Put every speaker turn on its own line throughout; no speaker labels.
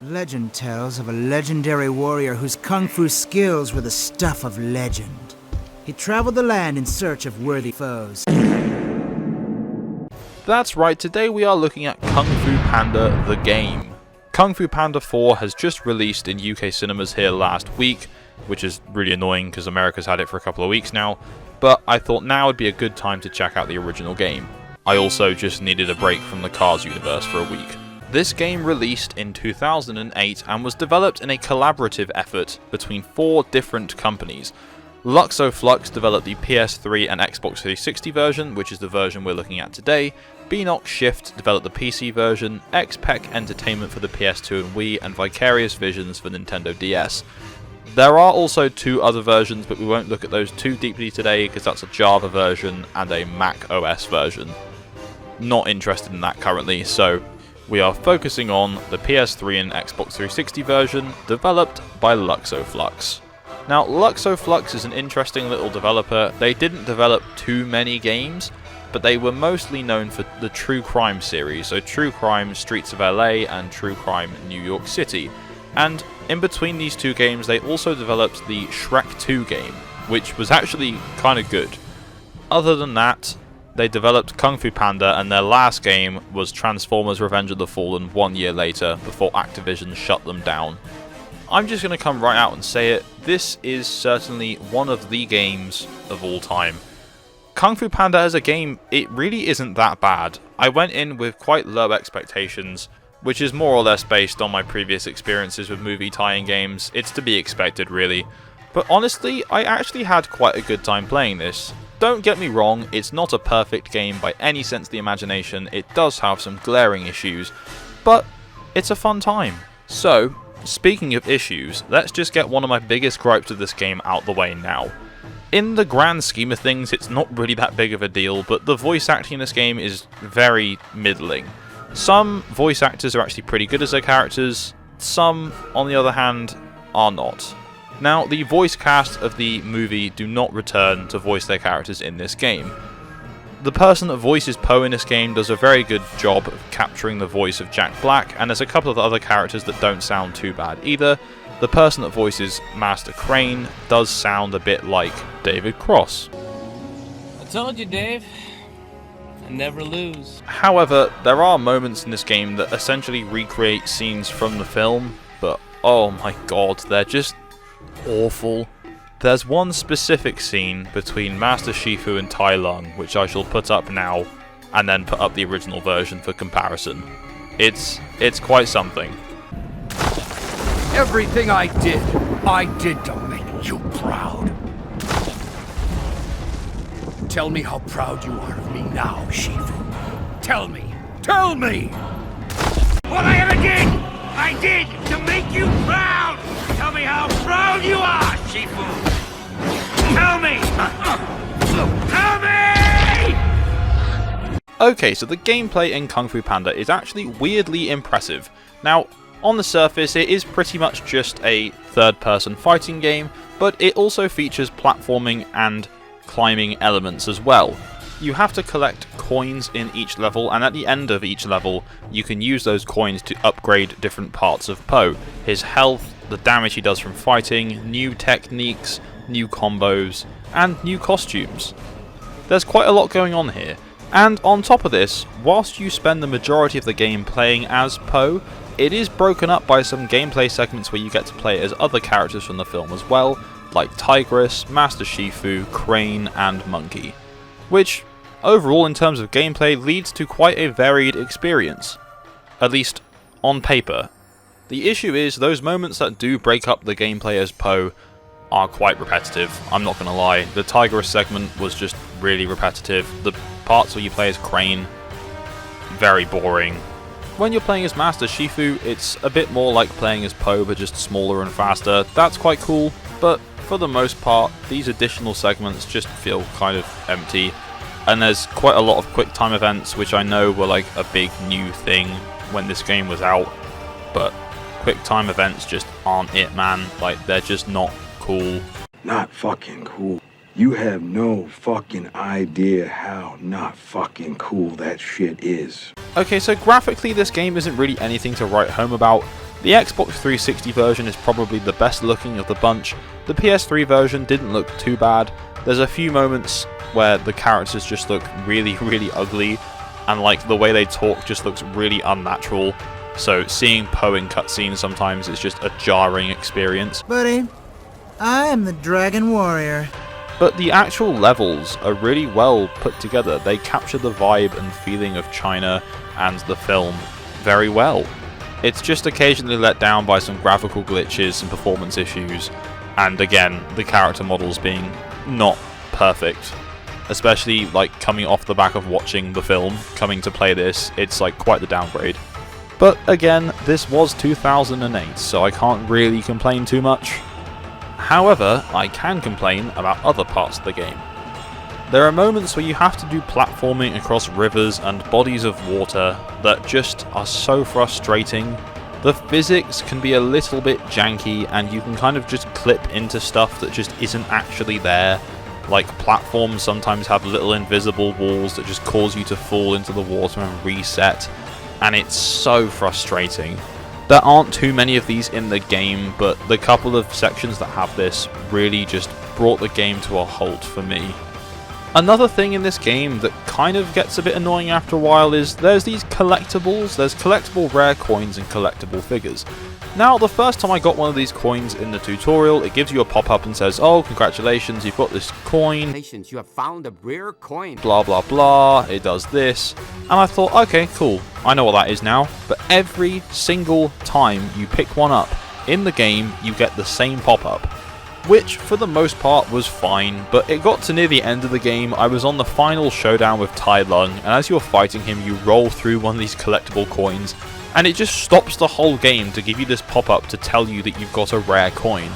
Legend tells of a legendary warrior whose kung fu skills were the stuff of legend. He traveled the land in search of worthy foes.
That's right, today we are looking at Kung Fu Panda the game. Kung Fu Panda 4 has just released in UK cinemas here last week, which is really annoying because America's had it for a couple of weeks now, but I thought now would be a good time to check out the original game. I also just needed a break from the Cars universe for a week. This game released in 2008 and was developed in a collaborative effort between 4 different companies. Luxo Flux developed the PS3 and Xbox 360 version, which is the version we're looking at today. Beenox Shift developed the PC version, XPEC Entertainment for the PS2 and Wii, and Vicarious Visions for Nintendo DS. There are also 2 other versions, but we won't look at those too deeply today because that's a Java version and a Mac OS version. Not interested in that currently, so we are focusing on the PS3 and Xbox 360 version, developed by Luxo Flux. Now, Luxo Flux is an interesting little developer. They didn't develop too many games, but they were mostly known for the True Crime series, so True Crime Streets of LA and True Crime New York City. And in between these 2 games, they also developed the Shrek 2 game, which was actually kind of good. Other than that, they developed Kung Fu Panda, and their last game was Transformers Revenge of the Fallen 1 year later, before Activision shut them down. I'm just going to come right out and say it, this is certainly one of the games of all time. Kung Fu Panda as a game, it really isn't that bad. I went in with quite low expectations, which is more or less based on my previous experiences with movie tie-in games. It's to be expected, really. But honestly, I actually had quite a good time playing this. Don't get me wrong, it's not a perfect game by any sense of the imagination. It does have some glaring issues, but it's a fun time. So, speaking of issues, let's just get one of my biggest gripes of this game out the way now. In the grand scheme of things, it's not really that big of a deal, but the voice acting in this game is very middling. Some voice actors are actually pretty good as their characters, some, on the other hand, are not. Now, the voice cast of the movie do not return to voice their characters in this game. The person that voices Poe in this game does a very good job of capturing the voice of Jack Black, and there's a couple of other characters that don't sound too bad either. The person that voices Master Crane does sound a bit like David Cross.
I told you, Dave. I never lose.
However, there are moments in this game that essentially recreate scenes from the film, but oh my god, they're just awful. There's one specific scene between Master Shifu and Tai Lung, which I shall put up now, and then put up the original version for comparison. It's quite something.
Everything I did to make you proud. Tell me how proud you are of me now, Shifu. Tell me! Tell me! What I ever did, I did to make you proud! Tell me how proud you are, Shifu! Tell me! Tell me!
Okay, so the gameplay in Kung Fu Panda is actually weirdly impressive. Now, on the surface, it is pretty much just a third-person fighting game, but it also features platforming and climbing elements as well. You have to collect coins in each level, and at the end of each level, you can use those coins to upgrade different parts of Poe. His health, the damage he does from fighting, new techniques, new combos, and new costumes. There's quite a lot going on here. And on top of this, whilst you spend the majority of the game playing as Poe, it is broken up by some gameplay segments where you get to play as other characters from the film as well, like Tigress, Master Shifu, Crane, and Monkey. Which, overall in terms of gameplay, leads to quite a varied experience. At least, on paper. The issue is, those moments that do break up the gameplay as Poe are quite repetitive, I'm not gonna lie. The Tigress segment was just really repetitive. The parts where you play as Crane, very boring. When you're playing as Master Shifu, it's a bit more like playing as Poe, but just smaller and faster. That's quite cool, but for the most part, these additional segments just feel kind of empty. And there's quite a lot of quick time events, which I know were like a big new thing when this game was out, but quick time events just aren't it, man. Like, they're just not cool.
Not fucking cool. You have no fucking idea how not fucking cool that shit is.
Okay, so graphically this game isn't really anything to write home about. The Xbox 360 version is probably the best looking of the bunch. The PS3 version didn't look too bad. There's a few moments where the characters just look really, really ugly, and like the way they talk just looks really unnatural. So seeing Poe in cutscenes sometimes is just a jarring experience.
Buddy, I am the Dragon Warrior.
But the actual levels are really well put together. They capture the vibe and feeling of China and the film very well. It's just occasionally let down by some graphical glitches and performance issues, and again, the character models being not perfect. Especially like coming off the back of watching the film, coming to play this, it's like quite the downgrade. But again, this was 2008, so I can't really complain too much. However, I can complain about other parts of the game. There are moments where you have to do platforming across rivers and bodies of water that just are so frustrating. The physics can be a little bit janky, and you can kind of just clip into stuff that just isn't actually there. Like platforms sometimes have little invisible walls that just cause you to fall into the water and reset, and it's so frustrating. There aren't too many of these in the game, but the couple of sections that have this really just brought the game to a halt for me. Another thing in this game that kind of gets a bit annoying after a while is there's these collectibles. There's collectible rare coins and collectible figures. Now, the first time I got one of these coins in the tutorial, it gives you a pop-up and says, oh, congratulations, you've got this coin.
You have found a rare coin.
Blah, blah, blah. It does this. And I thought, okay, cool. I know what that is now. But every single time you pick one up in the game, you get the same pop-up. Which, for the most part, was fine, but it got to near the end of the game. I was on the final showdown with Tai Lung, and as you're fighting him, you roll through one of these collectible coins, and it just stops the whole game to give you this pop-up to tell you that you've got a rare coin.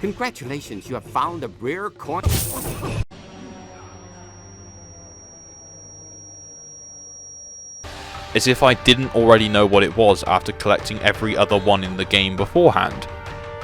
Congratulations, you have found a rare coin.
As if I didn't already know what it was after collecting every other one in the game beforehand.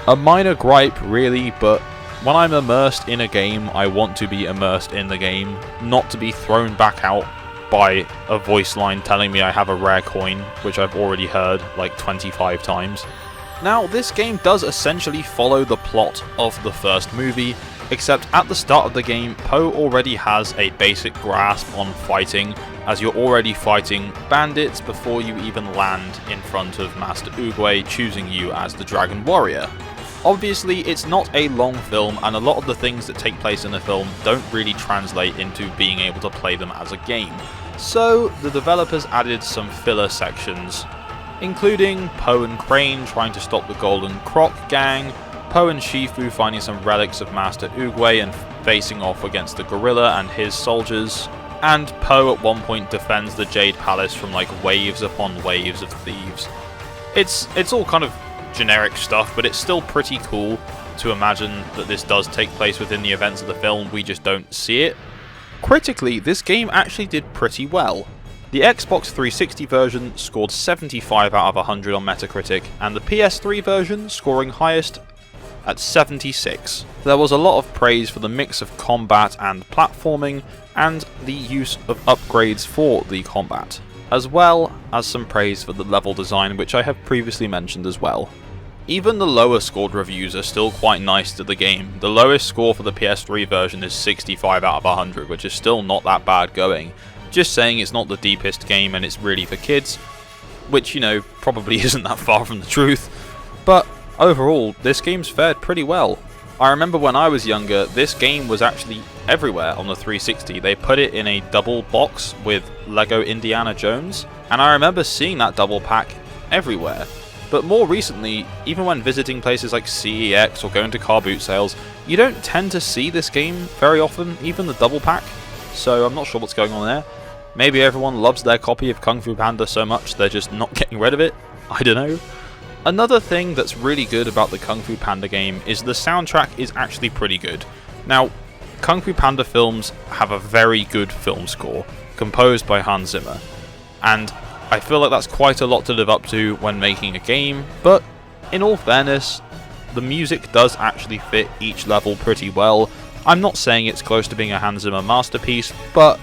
A minor gripe really, but when I'm immersed in a game, I want to be immersed in the game, not to be thrown back out by a voice line telling me I have a rare coin, which I've already heard like 25 times. Now, this game does essentially follow the plot of the first movie, except at the start of the game, Poe already has a basic grasp on fighting, as you're already fighting bandits before you even land in front of Master Oogway, choosing you as the Dragon Warrior. Obviously, it's not a long film, and a lot of the things that take place in the film don't really translate into being able to play them as a game. So, the developers added some filler sections, including Poe and Crane trying to stop the Golden Croc gang, Poe and Shifu finding some relics of Master Oogway and facing off against the gorilla and his soldiers, and Poe at one point defends the Jade Palace from like waves upon waves of thieves. It's all kind of generic stuff, but it's still pretty cool to imagine that this does take place within the events of the film, we just don't see it. Critically, this game actually did pretty well. The Xbox 360 version scored 75 out of 100 on Metacritic, and the PS3 version scoring highest at 76. There was a lot of praise for the mix of combat and platforming, and the use of upgrades for the combat, as well as some praise for the level design, which I have previously mentioned as well. Even the lower scored reviews are still quite nice to the game. The lowest score for the PS3 version is 65 out of 100, which is still not that bad going. Just saying it's not the deepest game and it's really for kids, which, you know, probably isn't that far from the truth. But overall, this game's fared pretty well. I remember when I was younger, this game was actually everywhere on the 360. They put it in a double box with Lego Indiana Jones, and I remember seeing that double pack everywhere. But more recently, even when visiting places like CEX or going to car boot sales, you don't tend to see this game very often, even the double pack. So I'm not sure what's going on there. Maybe everyone loves their copy of Kung Fu Panda so much they're just not getting rid of it. I don't know. Another thing that's really good about the Kung Fu Panda game is the soundtrack is actually pretty good. Now, Kung Fu Panda films have a very good film score, composed by Hans Zimmer. And I feel like that's quite a lot to live up to when making a game, but in all fairness, the music does actually fit each level pretty well. I'm not saying it's close to being a Hans Zimmer masterpiece, but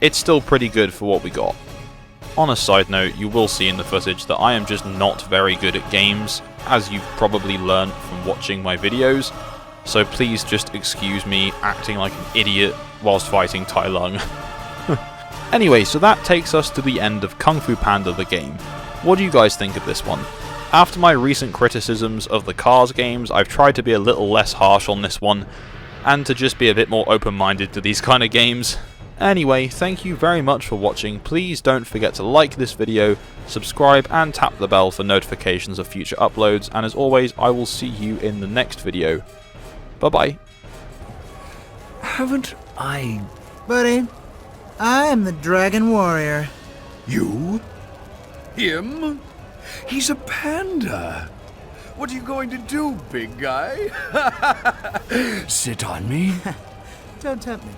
it's still pretty good for what we got. On a side note, you will see in the footage that I am just not very good at games, as you've probably learned from watching my videos, so please just excuse me acting like an idiot whilst fighting Tai Lung. Anyway, so that takes us to the end of Kung Fu Panda the game. What do you guys think of this one? After my recent criticisms of the Cars games, I've tried to be a little less harsh on this one, and to just be a bit more open-minded to these kind of games. Anyway, thank you very much for watching. Please don't forget to like this video, subscribe and tap the bell for notifications of future uploads, and as always, I will see you in the next video. Bye bye.
Haven't I...
Buddy, I am the Dragon Warrior.
You? Him? He's a panda. What are you going to do, big guy? Sit on me?
Don't tempt me.